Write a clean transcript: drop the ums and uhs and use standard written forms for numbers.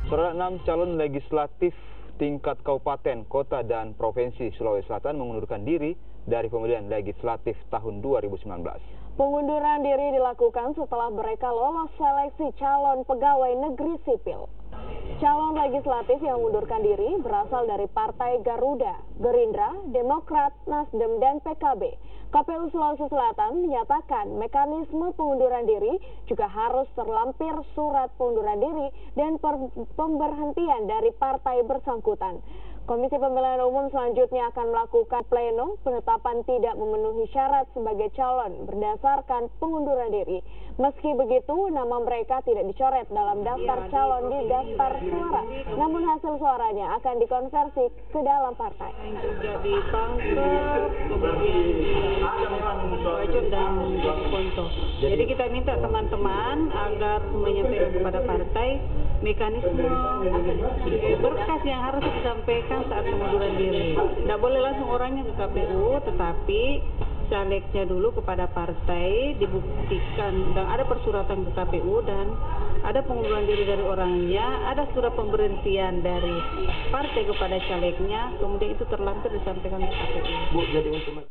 Saudara, 6 calon legislatif tingkat kabupaten, kota, dan provinsi Sulawesi Selatan mengundurkan diri dari pemilihan legislatif tahun 2019. Pengunduran diri dilakukan setelah mereka lolos seleksi calon pegawai negeri sipil. Calon legislatif yang mengundurkan diri berasal dari Partai Garuda, Gerindra, Demokrat, Nasdem, dan PKB. KPU Sulawesi Selatan menyatakan mekanisme pengunduran diri juga harus terlampir surat pengunduran diri dan pemberhentian dari partai bersangkutan. Komisi Pemilihan Umum selanjutnya akan melakukan pleno penetapan tidak memenuhi syarat sebagai calon berdasarkan pengunduran diri. Meski begitu, nama mereka tidak dicoret dalam daftar calon di daftar suara, namun hasil suaranya akan dikonversi ke dalam partai. Juga dipangkat, kemudian wajib dan konto. Jadi kita minta teman-teman agar menyampaikan kepada partai mekanisme berkas yang harus disampaikan saat pengunduran diri. Tidak boleh langsung orangnya ke KPU, tetapi calegnya dulu kepada partai dibuktikan dan ada persuratan ke KPU dan ada pengunduran diri dari orangnya, ada surat pemberhentian dari partai kepada calegnya, kemudian itu terlampir disampaikan ke KPU. Bu, jadi untuk